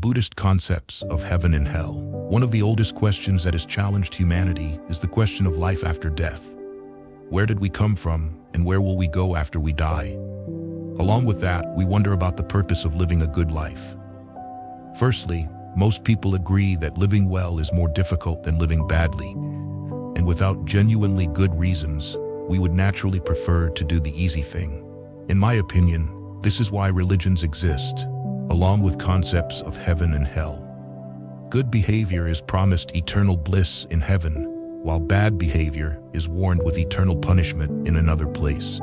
Buddhist concepts of heaven and hell. One of the oldest questions that has challenged humanity is the question of life after death. Where did we come from, and where will we go after we die? Along with that, we wonder about the purpose of living a good life. Firstly, most people agree that living well is more difficult than living badly, and without genuinely good reasons, we would naturally prefer to do the easy thing. In my opinion, this is why religions exist, along with concepts of heaven and hell. Good behavior is promised eternal bliss in heaven, while bad behavior is warned with eternal punishment in another place.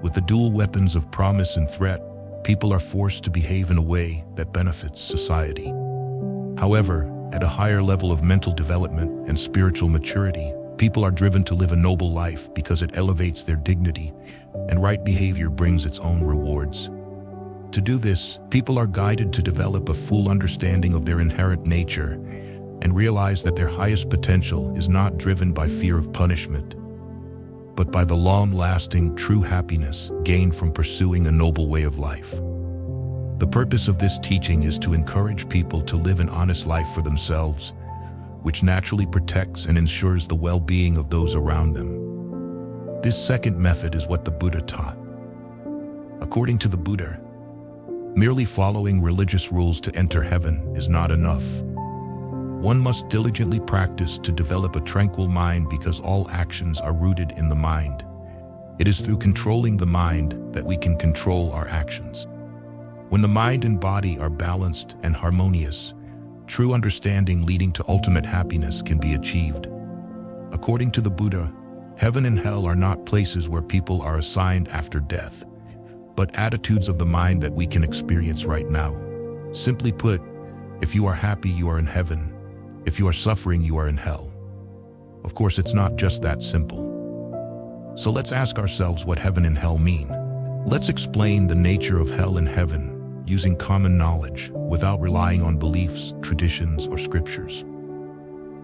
With the dual weapons of promise and threat, people are forced to behave in a way that benefits society. However, at a higher level of mental development and spiritual maturity, people are driven to live a noble life because it elevates their dignity, and right behavior brings its own rewards. To do this, people are guided to develop a full understanding of their inherent nature and realize that their highest potential is not driven by fear of punishment, but by the long-lasting, true happiness gained from pursuing a noble way of life. The purpose of this teaching is to encourage people to live an honest life for themselves, which naturally protects and ensures the well-being of those around them. This second method is what the Buddha taught. According to the Buddha, merely following religious rules to enter heaven is not enough. One must diligently practice to develop a tranquil mind because all actions are rooted in the mind. It is through controlling the mind that we can control our actions. When the mind and body are balanced and harmonious, true understanding leading to ultimate happiness can be achieved. According to the Buddha, heaven and hell are not places where people are assigned after death, but attitudes of the mind that we can experience right now. Simply put, if you are happy, you are in heaven. If you are suffering, you are in hell. Of course, it's not just that simple. So let's ask ourselves what heaven and hell mean. Let's explain the nature of hell and heaven using common knowledge without relying on beliefs, traditions, or scriptures.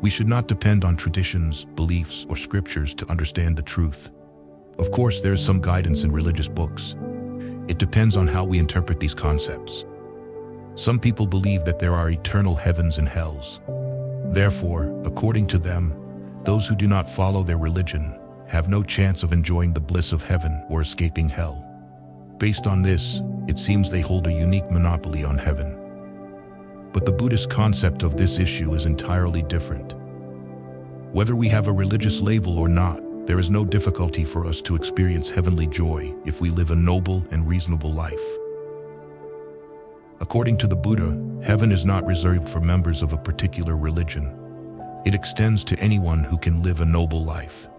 We should not depend on traditions, beliefs, or scriptures to understand the truth. Of course, there is some guidance in religious books. It depends on how we interpret these concepts. Some people believe that there are eternal heavens and hells. Therefore, according to them, those who do not follow their religion have no chance of enjoying the bliss of heaven or escaping hell. Based on this, it seems they hold a unique monopoly on heaven. But the Buddhist concept of this issue is entirely different. Whether we have a religious label or not, there is no difficulty for us to experience heavenly joy if we live a noble and reasonable life. According to the Buddha, heaven is not reserved for members of a particular religion. It extends to anyone who can live a noble life.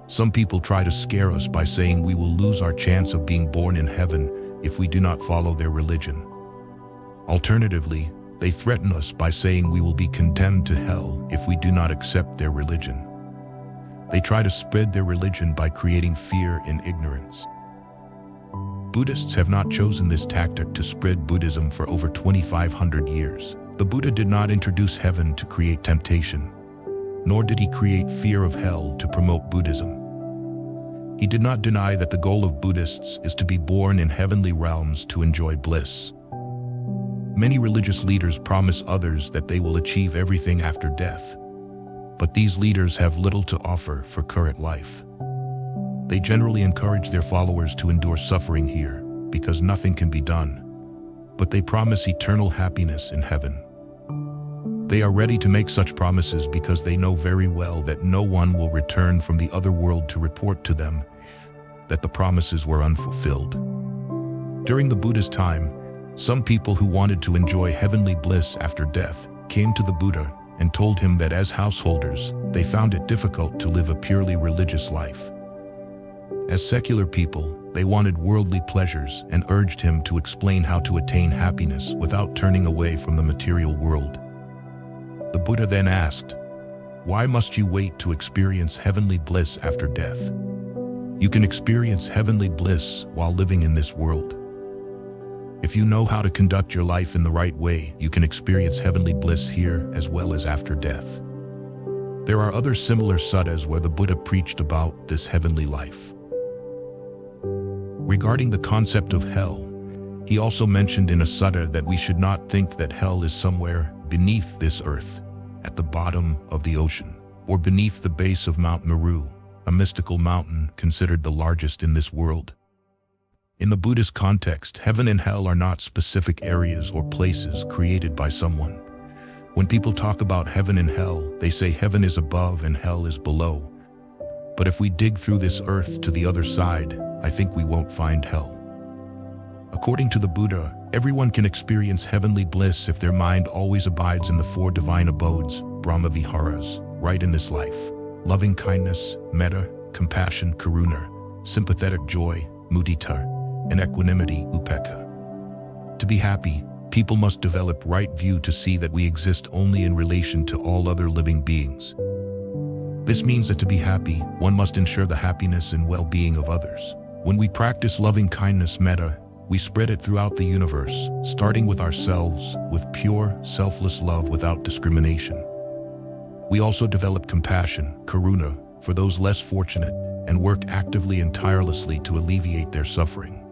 Some people try to scare us by saying we will lose our chance of being born in heaven if we do not follow their religion. Alternatively, they threaten us by saying we will be condemned to hell if we do not accept their religion. They try to spread their religion by creating fear and ignorance. Buddhists have not chosen this tactic to spread Buddhism for over 2,500 years. The Buddha did not introduce heaven to create temptation, nor did he create fear of hell to promote Buddhism. He did not deny that the goal of Buddhists is to be born in heavenly realms to enjoy bliss. Many religious leaders promise others that they will achieve everything after death, but these leaders have little to offer for current life. They generally encourage their followers to endure suffering here because nothing can be done, but they promise eternal happiness in heaven. They are ready to make such promises because they know very well that no one will return from the other world to report to them that the promises were unfulfilled. During the Buddha's time, some people who wanted to enjoy heavenly bliss after death came to the Buddha and told him that as householders, they found it difficult to live a purely religious life. As secular people, they wanted worldly pleasures and urged him to explain how to attain happiness without turning away from the material world. The Buddha then asked, "Why must you wait to experience heavenly bliss after death? You can experience heavenly bliss while living in this world. If you know how to conduct your life in the right way, you can experience heavenly bliss here as well as after death." There are other similar suttas where the Buddha preached about this heavenly life. Regarding the concept of hell, He also mentioned in a sutta that we should not think that hell is somewhere beneath this earth, at the bottom of the ocean, or beneath the base of Mount Meru, a mystical mountain considered the largest in this world. In the Buddhist context, heaven and hell are not specific areas or places created by someone. When people talk about heaven and hell, they say heaven is above and hell is below. But if we dig through this earth to the other side, I think we won't find hell. According to the Buddha, everyone can experience heavenly bliss if their mind always abides in the four divine abodes, Brahma Viharas, right in this life: loving kindness, metta, compassion, karuna, sympathetic joy, mudita, and equanimity, upekkha. To be happy, people must develop right view to see that we exist only in relation to all other living beings. This means that to be happy, one must ensure the happiness and well-being of others. When we practice loving kindness, metta, we spread it throughout the universe, starting with ourselves, with pure, selfless love without discrimination. We also develop compassion, karuna, for those less fortunate, and work actively and tirelessly to alleviate their suffering.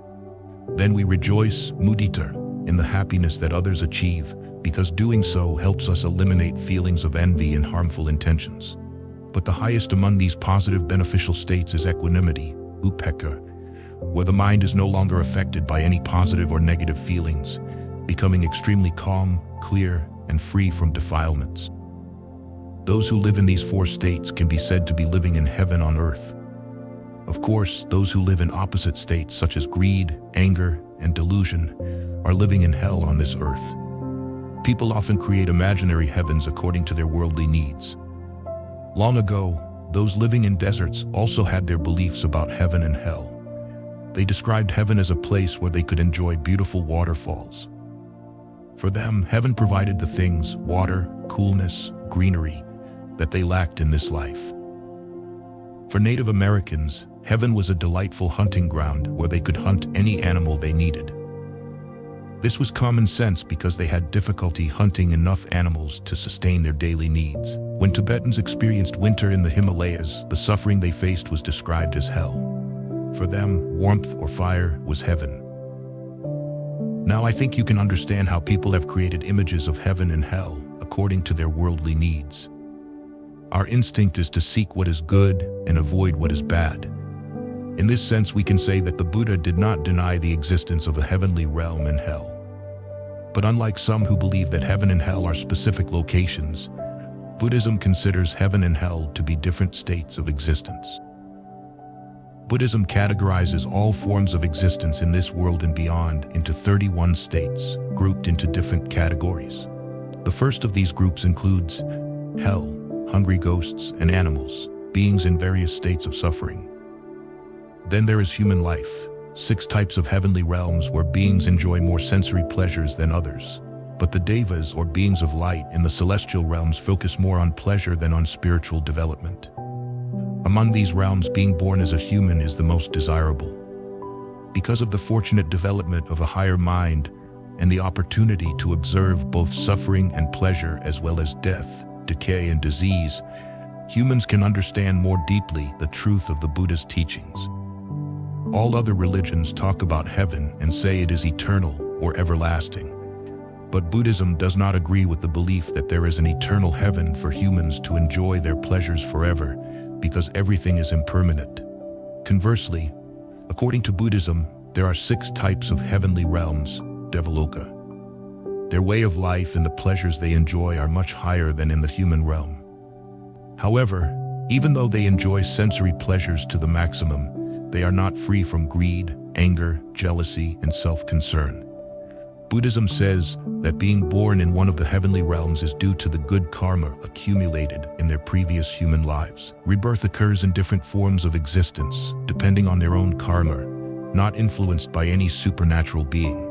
Then we rejoice, mudita, in the happiness that others achieve, because doing so helps us eliminate feelings of envy and harmful intentions. But the highest among these positive beneficial states is equanimity, upekkha, where the mind is no longer affected by any positive or negative feelings, becoming extremely calm, clear, and free from defilements. Those who live in these four states can be said to be living in heaven on earth. Of course, those who live in opposite states such as greed, anger, and delusion are living in hell on this earth. People often create imaginary heavens according to their worldly needs. Long ago, those living in deserts also had their beliefs about heaven and hell. They described heaven as a place where they could enjoy beautiful waterfalls. For them, heaven provided the things, water, coolness, greenery, that they lacked in this life. For Native Americans, heaven was a delightful hunting ground where they could hunt any animal they needed. This was common sense because they had difficulty hunting enough animals to sustain their daily needs. When Tibetans experienced winter in the Himalayas, the suffering they faced was described as hell. For them, warmth or fire was heaven. Now I think you can understand how people have created images of heaven and hell according to their worldly needs. Our instinct is to seek what is good and avoid what is bad. In this sense, we can say that the Buddha did not deny the existence of a heavenly realm and hell. But unlike some who believe that heaven and hell are specific locations, Buddhism considers heaven and hell to be different states of existence. Buddhism categorizes all forms of existence in this world and beyond into 31 states, grouped into different categories. The first of these groups includes hell, hungry ghosts and animals, beings in various states of suffering. Then there is human life, 6 types of heavenly realms where beings enjoy more sensory pleasures than others. But the devas, or beings of light, in the celestial realms focus more on pleasure than on spiritual development. Among these realms, being born as a human is the most desirable. Because of the fortunate development of a higher mind and the opportunity to observe both suffering and pleasure as well as death, decay and disease, humans can understand more deeply the truth of the Buddha's teachings. All other religions talk about heaven and say it is eternal or everlasting. But Buddhism does not agree with the belief that there is an eternal heaven for humans to enjoy their pleasures forever, because everything is impermanent. Conversely, according to Buddhism, there are 6 types of heavenly realms, devaloka. Their way of life and the pleasures they enjoy are much higher than in the human realm. However, even though they enjoy sensory pleasures to the maximum, they are not free from greed, anger, jealousy, and self-concern. Buddhism says that being born in one of the heavenly realms is due to the good karma accumulated in their previous human lives. Rebirth occurs in different forms of existence, depending on their own karma, not influenced by any supernatural being.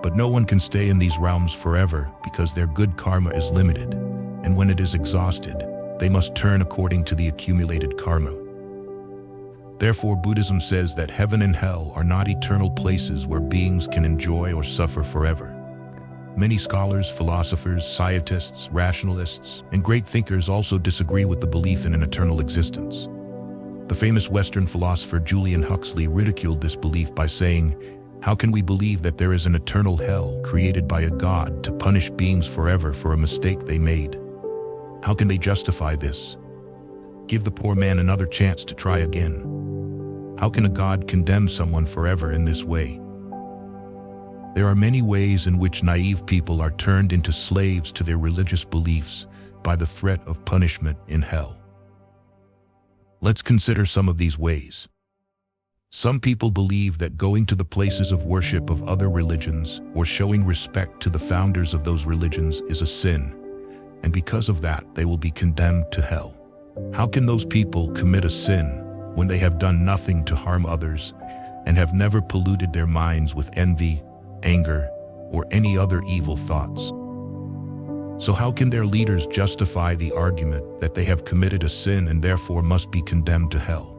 But no one can stay in these realms forever because their good karma is limited, and when it is exhausted, they must turn according to the accumulated karma. Therefore, Buddhism says that heaven and hell are not eternal places where beings can enjoy or suffer forever. Many scholars, philosophers, scientists, rationalists, and great thinkers also disagree with the belief in an eternal existence. The famous Western philosopher Julian Huxley ridiculed this belief by saying, How can we believe that there is an eternal hell created by a God to punish beings forever for a mistake they made? How can they justify this? Give the poor man another chance to try again. How can a God condemn someone forever in this way? There are many ways in which naive people are turned into slaves to their religious beliefs by the threat of punishment in hell. Let's consider some of these ways. Some people believe that going to the places of worship of other religions or showing respect to the founders of those religions is a sin, and because of that, they will be condemned to hell. How can those people commit a sin when they have done nothing to harm others and have never polluted their minds with envy, anger, or any other evil thoughts? So how can their leaders justify the argument that they have committed a sin and therefore must be condemned to hell?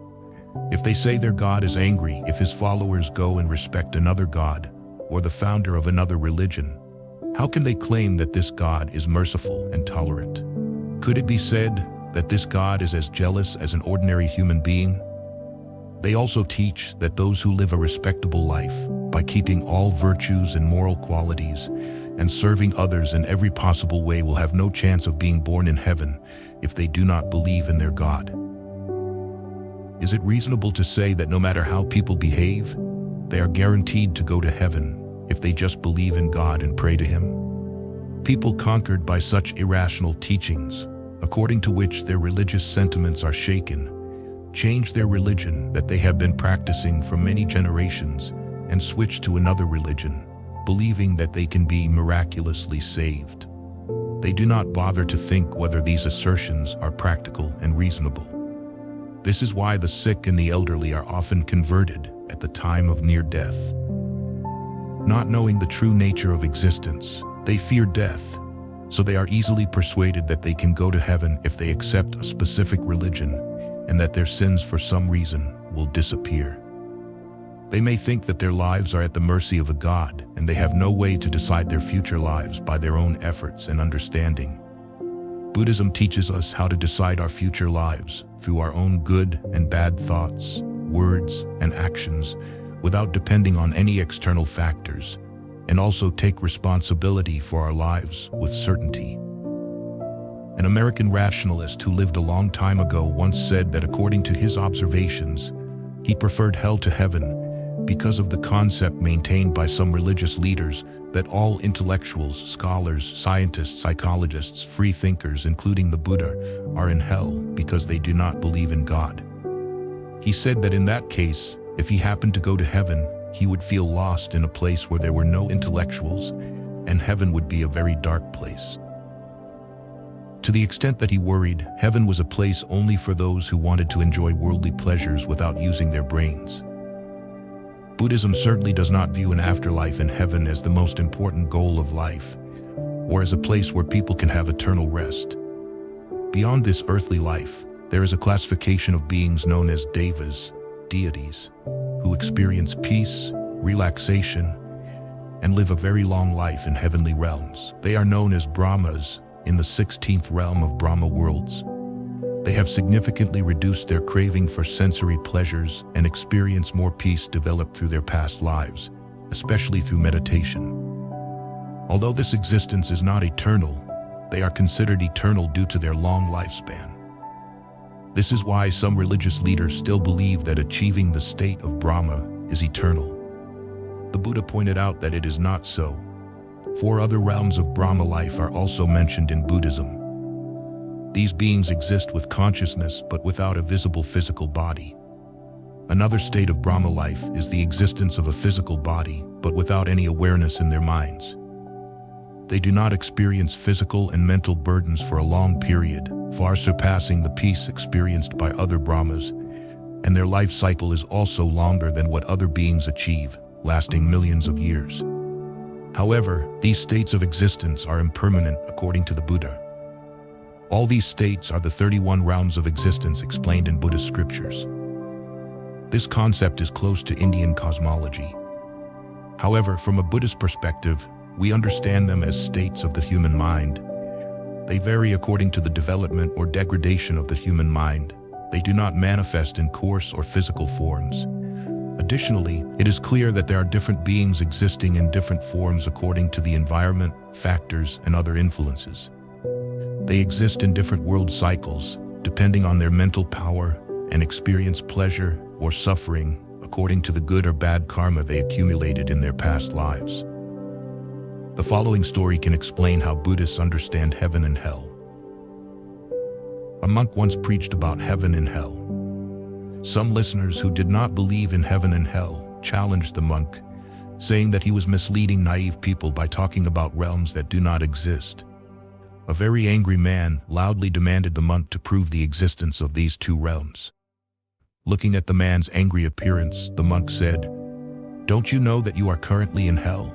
If they say their God is angry if his followers go and respect another God or the founder of another religion, how can they claim that this God is merciful and tolerant? Could it be said that this God is as jealous as an ordinary human being? They also teach that those who live a respectable life by keeping all virtues and moral qualities and serving others in every possible way will have no chance of being born in heaven if they do not believe in their God. Is it reasonable to say that no matter how people behave, they are guaranteed to go to heaven if they just believe in God and pray to Him? People conquered by such irrational teachings, according to which their religious sentiments are shaken, change their religion that they have been practicing for many generations and switch to another religion, believing that they can be miraculously saved. They do not bother to think whether these assertions are practical and reasonable. This is why the sick and the elderly are often converted at the time of near death. Not knowing the true nature of existence, they fear death, so they are easily persuaded that they can go to heaven if they accept a specific religion and that their sins for some reason will disappear. They may think that their lives are at the mercy of a God and they have no way to decide their future lives by their own efforts and understanding. Buddhism teaches us how to decide our future lives through our own good and bad thoughts, words, and actions without depending on any external factors, and also take responsibility for our lives with certainty. An American rationalist who lived a long time ago once said that according to his observations, he preferred hell to heaven because of the concept maintained by some religious leaders that all intellectuals, scholars, scientists, psychologists, free thinkers, including the Buddha, are in hell because they do not believe in God. He said that in that case, if he happened to go to heaven, he would feel lost in a place where there were no intellectuals, and heaven would be a very dark place. To the extent that he worried, heaven was a place only for those who wanted to enjoy worldly pleasures without using their brains. Buddhism certainly does not view an afterlife in heaven as the most important goal of life, or as a place where people can have eternal rest. Beyond this earthly life, there is a classification of beings known as devas, deities, who experience peace, relaxation, and live a very long life in heavenly realms. They are known as Brahmas in the 16th realm of Brahma worlds. They have significantly reduced their craving for sensory pleasures and experience more peace developed through their past lives, especially through meditation. Although this existence is not eternal, they are considered eternal due to their long lifespan. This is why some religious leaders still believe that achieving the state of Brahma is eternal. The Buddha pointed out that it is not so. 4 other realms of Brahma life are also mentioned in Buddhism. These beings exist with consciousness but without a visible physical body. Another state of Brahma life is the existence of a physical body but without any awareness in their minds. They do not experience physical and mental burdens for a long period, far surpassing the peace experienced by other Brahmas, and their life cycle is also longer than what other beings achieve, lasting millions of years. However, these states of existence are impermanent according to the Buddha. All these states are the 31 realms of existence explained in Buddhist scriptures. This concept is close to Indian cosmology. However, from a Buddhist perspective, we understand them as states of the human mind. They vary according to the development or degradation of the human mind. They do not manifest in coarse or physical forms. A Additionally, it is clear that there are different beings existing in different forms according to the environment, factors, and other influences. They exist in different world cycles, depending on their mental power, and experience pleasure or suffering according to the good or bad karma they accumulated in their past lives. The following story can explain how Buddhists understand heaven and hell. A monk once preached about heaven and hell. Some listeners who did not believe in heaven and hell challenged the monk, saying that he was misleading naive people by talking about realms that do not exist. A very angry man loudly demanded the monk to prove the existence of these two realms. Looking at the man's angry appearance, the monk said, "Don't you know that you are currently in hell?"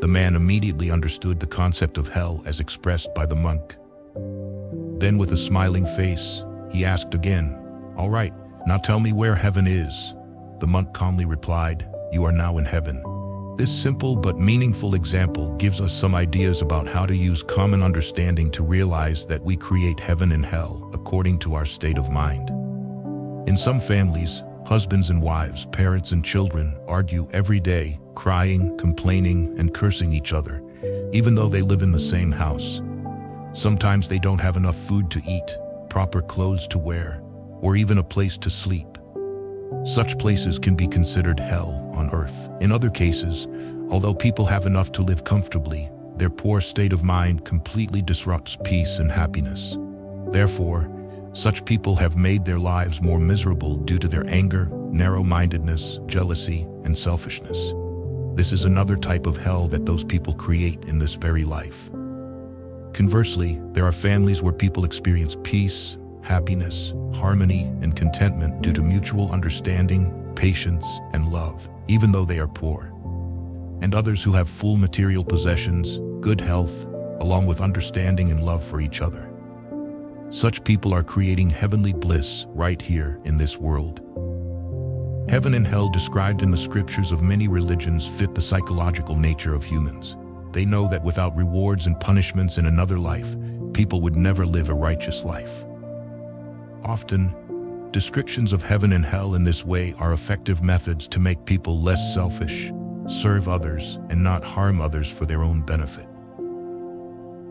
The man immediately understood the concept of hell as expressed by the monk. Then with a smiling face, he asked again, "All right, now tell me where heaven is." The monk calmly replied, "You are now in heaven." This simple but meaningful example gives us some ideas about how to use common understanding to realize that we create heaven and hell according to our state of mind. In some families, husbands and wives, parents and children argue every day, crying, complaining, and cursing each other, even though they live in the same house. Sometimes they don't have enough food to eat, proper clothes to wear, or even a place to sleep. Such places can be considered hell on earth. In other cases, although people have enough to live comfortably, their poor state of mind completely disrupts peace and happiness. Therefore, such people have made their lives more miserable due to their anger, narrow-mindedness, jealousy, and selfishness. This is another type of hell that those people create in this very life. Conversely, there are families where people experience peace, happiness, harmony, and contentment due to mutual understanding, patience, and love, even though they are poor. And others who have full material possessions, good health, along with understanding and love for each other. Such people are creating heavenly bliss right here in this world. Heaven and hell described in the scriptures of many religions fit the psychological nature of humans. They know that without rewards and punishments in another life, people would never live a righteous life. Often, descriptions of heaven and hell in this way are effective methods to make people less selfish, serve others, and not harm others for their own benefit.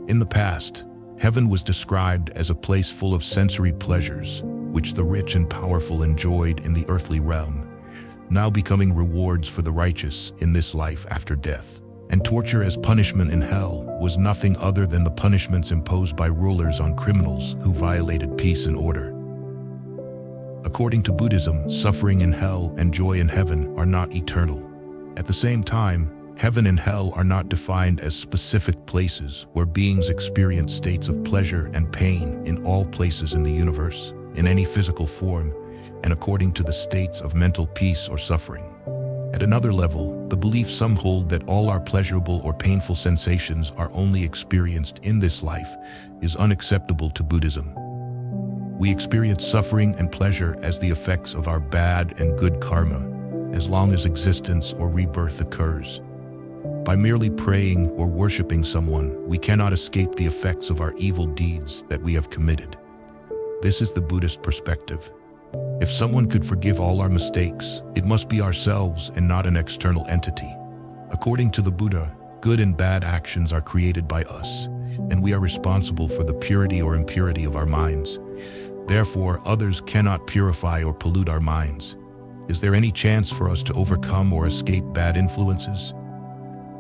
In the past, heaven was described as a place full of sensory pleasures, which the rich and powerful enjoyed in the earthly realm, now becoming rewards for the righteous in this life after death. And torture as punishment in hell was nothing other than the punishments imposed by rulers on criminals who violated peace and order. According to Buddhism, suffering in hell and joy in heaven are not eternal. At the same time, heaven and hell are not defined as specific places where beings experience states of pleasure and pain in all places in the universe, in any physical form, and according to the states of mental peace or suffering. At another level, the belief some hold that all our pleasurable or painful sensations are only experienced in this life is unacceptable to Buddhism. We experience suffering and pleasure as the effects of our bad and good karma, as long as existence or rebirth occurs. By merely praying or worshiping someone, we cannot escape the effects of our evil deeds that we have committed. This is the Buddhist perspective. If someone could forgive all our mistakes, it must be ourselves and not an external entity. According to the Buddha, good and bad actions are created by us, and we are responsible for the purity or impurity of our minds. Therefore, others cannot purify or pollute our minds. Is there any chance for us to overcome or escape bad influences?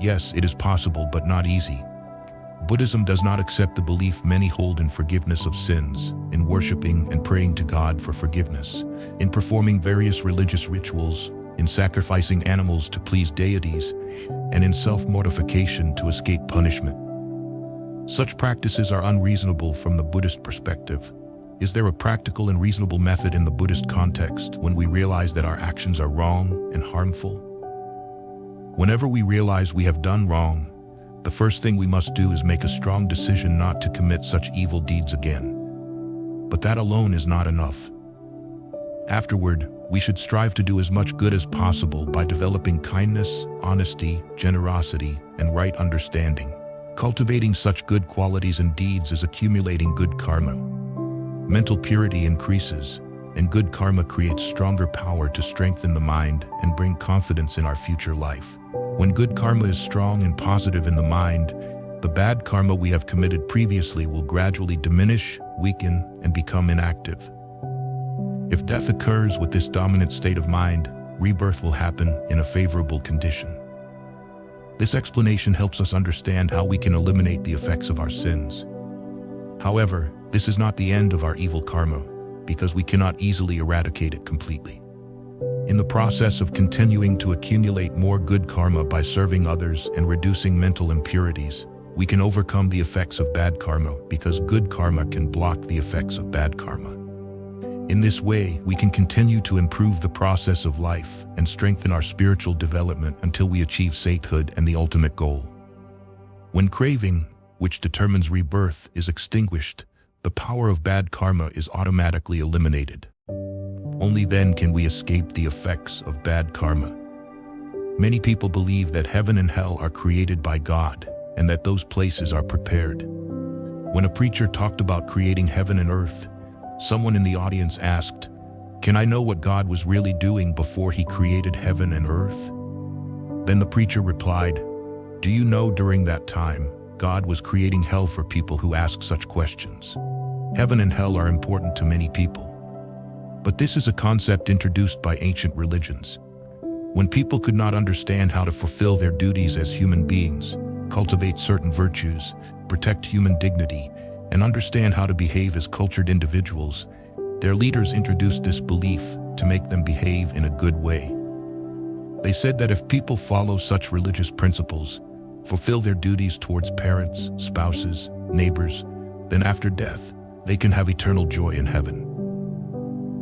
Yes, it is possible, but not easy. Buddhism does not accept the belief many hold in forgiveness of sins, in worshiping and praying to God for forgiveness, in performing various religious rituals, in sacrificing animals to please deities, and in self-mortification to escape punishment. Such practices are unreasonable from the Buddhist perspective. Is there a practical and reasonable method in the Buddhist context when we realize that our actions are wrong and harmful? Whenever we realize we have done wrong, the first thing we must do is make a strong decision not to commit such evil deeds again. But that alone is not enough. Afterward, we should strive to do as much good as possible by developing kindness, honesty, generosity, and right understanding. Cultivating such good qualities and deeds is accumulating good karma. Mental purity increases, and good karma creates stronger power to strengthen the mind and bring confidence in our future life. When good karma is strong and positive in the mind, the bad karma we have committed previously will gradually diminish, weaken, and become inactive. If death occurs with this dominant state of mind, rebirth will happen in a favorable condition. This explanation helps us understand how we can eliminate the effects of our sins. However, this is not the end of our evil karma, because we cannot easily eradicate it completely. In the process of continuing to accumulate more good karma by serving others and reducing mental impurities, we can overcome the effects of bad karma because good karma can block the effects of bad karma. In this way, we can continue to improve the process of life and strengthen our spiritual development until we achieve sainthood and the ultimate goal. When craving, which determines rebirth, is extinguished, the power of bad karma is automatically eliminated. Only then can we escape the effects of bad karma. Many people believe that heaven and hell are created by God and that those places are prepared. When a preacher talked about creating heaven and earth, someone in the audience asked, "Can I know what God was really doing before he created heaven and earth?" Then the preacher replied, "Do you know during that time, God was creating hell for people who ask such questions? Heaven and hell are important to many people. But this is a concept introduced by ancient religions. When people could not understand how to fulfill their duties as human beings, cultivate certain virtues, protect human dignity, and understand how to behave as cultured individuals, their leaders introduced this belief to make them behave in a good way. They said that if people follow such religious principles, fulfill their duties towards parents, spouses, neighbors, then after death, they can have eternal joy in heaven.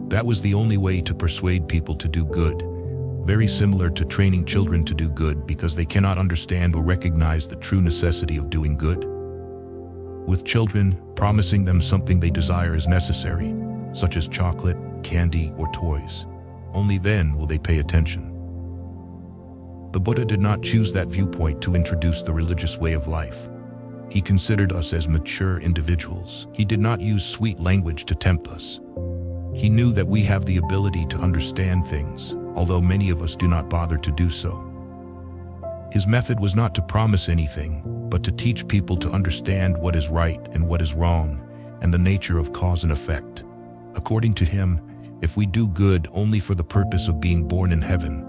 That was the only way to persuade people to do good, very similar to training children to do good because they cannot understand or recognize the true necessity of doing good. With children, promising them something they desire is necessary, such as chocolate, candy, or toys. Only then will they pay attention. The Buddha did not choose that viewpoint to introduce the religious way of life. He considered us as mature individuals. He did not use sweet language to tempt us. He knew that we have the ability to understand things, although many of us do not bother to do so. His method was not to promise anything, but to teach people to understand what is right and what is wrong, and the nature of cause and effect. According to him, if we do good only for the purpose of being born in heaven,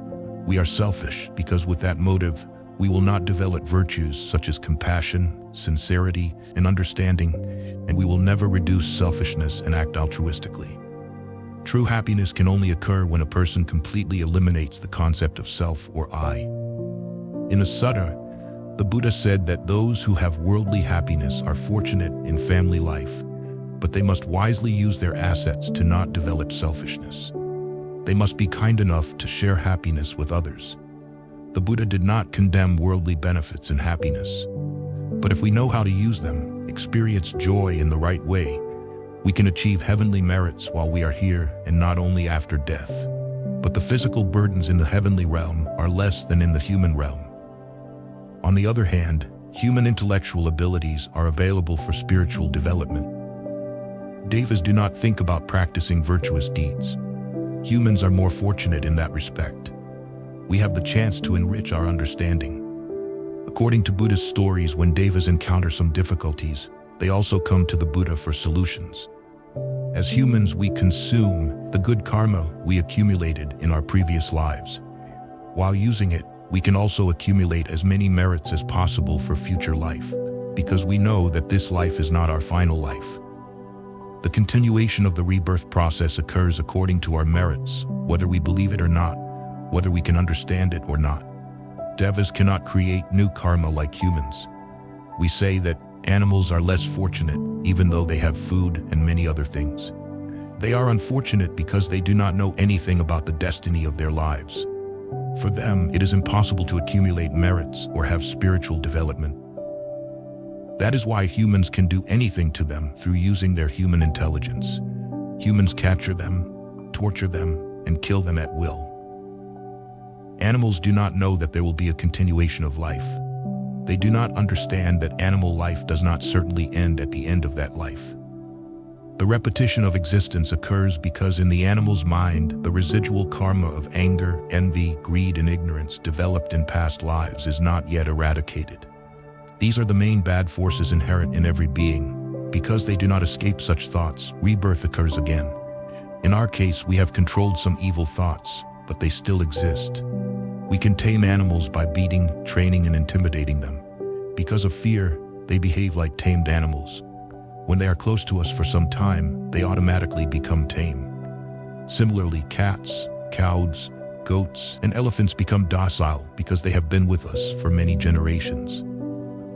we are selfish because with that motive, we will not develop virtues such as compassion, sincerity, and understanding, and we will never reduce selfishness and act altruistically. True happiness can only occur when a person completely eliminates the concept of self or I. In a sutta, the Buddha said that those who have worldly happiness are fortunate in family life, but they must wisely use their assets to not develop selfishness. They must be kind enough to share happiness with others. The Buddha did not condemn worldly benefits and happiness, but if we know how to use them, experience joy in the right way, we can achieve heavenly merits while we are here and not only after death. But the physical burdens in the heavenly realm are less than in the human realm. On the other hand, human intellectual abilities are available for spiritual development. Devas do not think about practicing virtuous deeds. Humans are more fortunate in that respect. We have the chance to enrich our understanding. According to Buddhist stories, when Devas encounter some difficulties, they also come to the Buddha for solutions. As humans, we consume the good karma we accumulated in our previous lives. While using it, we can also accumulate as many merits as possible for future life, because we know that this life is not our final life. The continuation of the rebirth process occurs according to our merits, whether we believe it or not, whether we can understand it or not. Devas cannot create new karma like humans. We say that animals are less fortunate, even though they have food and many other things. They are unfortunate because they do not know anything about the destiny of their lives. For them, it is impossible to accumulate merits or have spiritual development. That is why humans can do anything to them through using their human intelligence. Humans capture them, torture them, and kill them at will. Animals do not know that there will be a continuation of life. They do not understand that animal life does not certainly end at the end of that life. The repetition of existence occurs because in the animal's mind, the residual karma of anger, envy, greed, and ignorance developed in past lives is not yet eradicated. These are the main bad forces inherent in every being. Because they do not escape such thoughts, rebirth occurs again. In our case, we have controlled some evil thoughts, but they still exist. We can tame animals by beating, training, and intimidating them. Because of fear, they behave like tamed animals. When they are close to us for some time, they automatically become tame. Similarly, cats, cows, goats, and elephants become docile because they have been with us for many generations.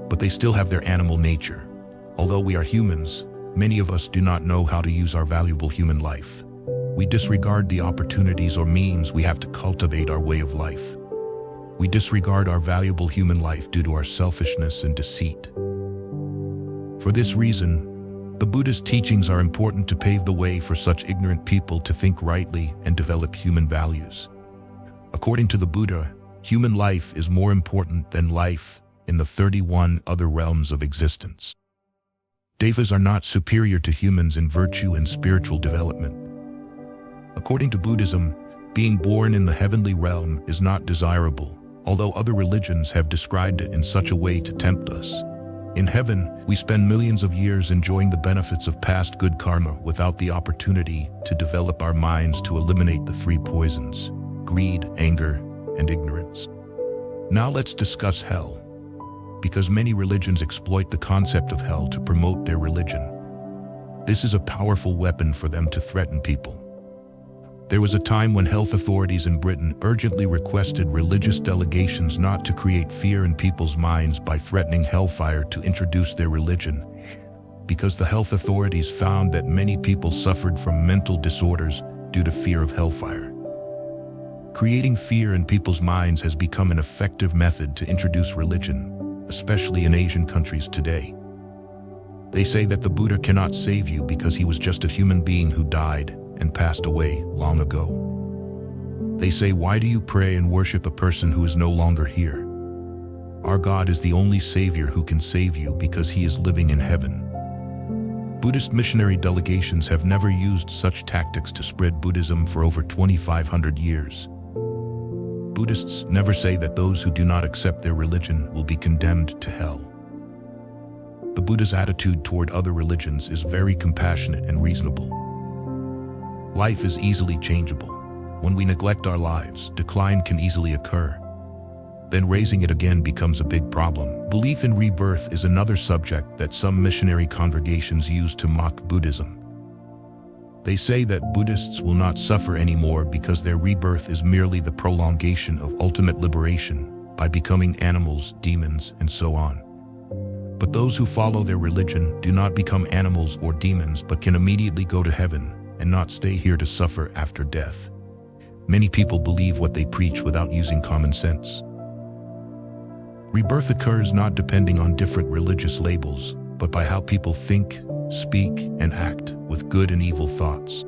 But they still have their animal nature. Although we are humans, many of us do not know how to use our valuable human life. We disregard the opportunities or means we have to cultivate our way of life. We disregard our valuable human life due to our selfishness and deceit. For this reason, the Buddhist teachings are important to pave the way for such ignorant people to think rightly and develop human values. According to the Buddha, human life is more important than life in the 31 other realms of existence. Devas are not superior to humans in virtue and spiritual development. According to Buddhism, being born in the heavenly realm is not desirable, although other religions have described it in such a way to tempt us. In heaven, we spend millions of years enjoying the benefits of past good karma without the opportunity to develop our minds to eliminate the three poisons: greed, anger, and ignorance. Now let's discuss hell. Because many religions exploit the concept of hell to promote their religion. This is a powerful weapon for them to threaten people. There was a time when health authorities in Britain urgently requested religious delegations not to create fear in people's minds by threatening hellfire to introduce their religion, because the health authorities found that many people suffered from mental disorders due to fear of hellfire. Creating fear in people's minds has become an effective method to introduce religion, especially in Asian countries today. They say that the Buddha cannot save you because he was just a human being who died and passed away long ago. They say, why do you pray and worship a person who is no longer here? Our God is the only Savior who can save you because he is living in heaven. Buddhist missionary delegations have never used such tactics to spread Buddhism for over 2,500 years. Buddhists never say that those who do not accept their religion will be condemned to hell. The Buddha's attitude toward other religions is very compassionate and reasonable. Life is easily changeable. When we neglect our lives, decline can easily occur. Then raising it again becomes a big problem. Belief in rebirth is another subject that some missionary congregations use to mock Buddhism. They say that Buddhists will not suffer anymore because their rebirth is merely the prolongation of ultimate liberation by becoming animals, demons, and so on. But those who follow their religion do not become animals or demons but can immediately go to heaven and not stay here to suffer after death. Many people believe what they preach without using common sense. Rebirth occurs not depending on different religious labels, but by how people think, speak, and act with good and evil thoughts.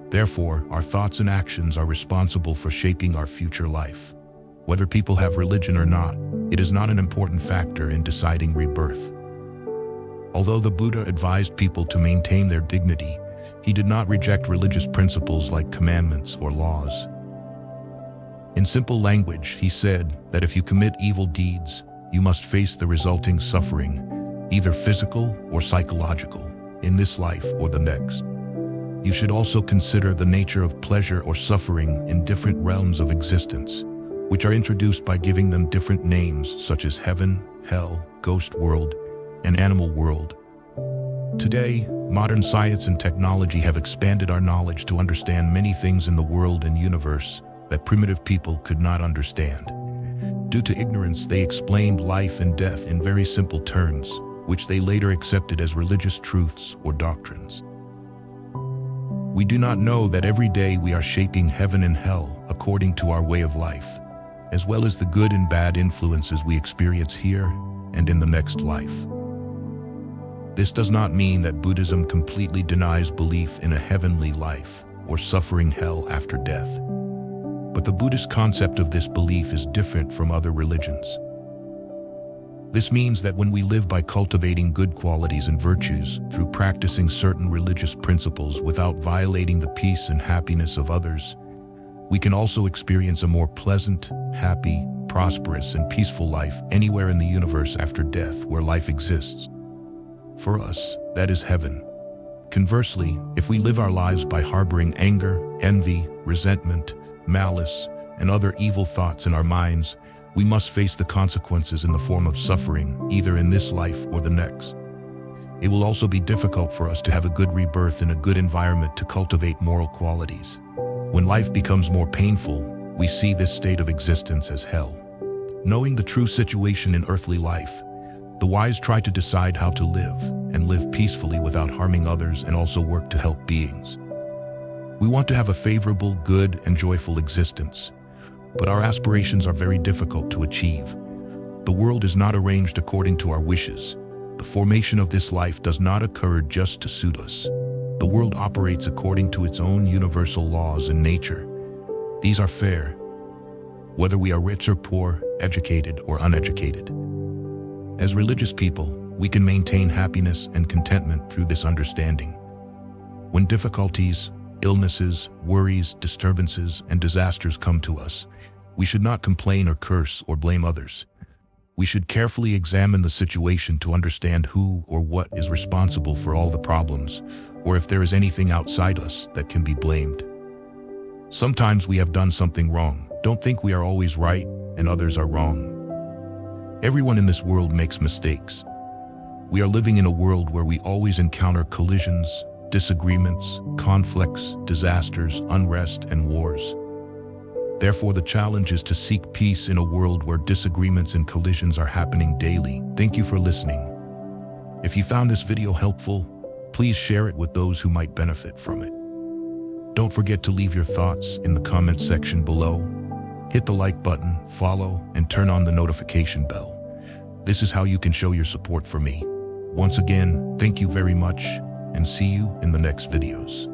Therefore, our thoughts and actions are responsible for shaping our future life. Whether people have religion or not, it is not an important factor in deciding rebirth. Although the Buddha advised people to maintain their dignity, he did not reject religious principles like commandments or laws. In simple language, he said that if you commit evil deeds, you must face the resulting suffering, either physical or psychological, in this life or the next. You should also consider the nature of pleasure or suffering in different realms of existence, which are introduced by giving them different names such as heaven, hell, ghost world, and animal world. Today, modern science and technology have expanded our knowledge to understand many things in the world and universe that primitive people could not understand. Due to ignorance, they explained life and death in very simple terms, which they later accepted as religious truths or doctrines. We do not know that every day we are shaping heaven and hell according to our way of life, as well as the good and bad influences we experience here and in the next life. This does not mean that Buddhism completely denies belief in a heavenly life or suffering hell after death. But the Buddhist concept of this belief is different from other religions. This means that when we live by cultivating good qualities and virtues through practicing certain religious principles without violating the peace and happiness of others, we can also experience a more pleasant, happy, prosperous, and peaceful life anywhere in the universe after death where life exists. For us, that is heaven. Conversely, if we live our lives by harboring anger, envy, resentment, malice, and other evil thoughts in our minds, we must face the consequences in the form of suffering, either in this life or the next. It will also be difficult for us to have a good rebirth in a good environment to cultivate moral qualities. When life becomes more painful, we see this state of existence as hell. Knowing the true situation in earthly life, the wise try to decide how to live and live peacefully without harming others, and also work to help beings. We want to have a favorable, good, and joyful existence, but our aspirations are very difficult to achieve. The world is not arranged according to our wishes. The formation of this life does not occur just to suit us. The world operates according to its own universal laws in nature. These are fair, whether we are rich or poor, educated or uneducated. As religious people, we can maintain happiness and contentment through this understanding. When difficulties, illnesses, worries, disturbances, and disasters come to us, we should not complain or curse or blame others. We should carefully examine the situation to understand who or what is responsible for all the problems, or if there is anything outside us that can be blamed. Sometimes we have done something wrong. Don't think we are always right and others are wrong. Everyone in this world makes mistakes. We are living in a world where we always encounter collisions, disagreements, conflicts, disasters, unrest, and wars. Therefore, the challenge is to seek peace in a world where disagreements and collisions are happening daily. Thank you for listening. If you found this video helpful, please share it with those who might benefit from it. Don't forget to leave your thoughts in the comment section below. Hit the like button, follow, and turn on the notification bell. This is how you can show your support for me. Once again, thank you very much, and see you in the next videos.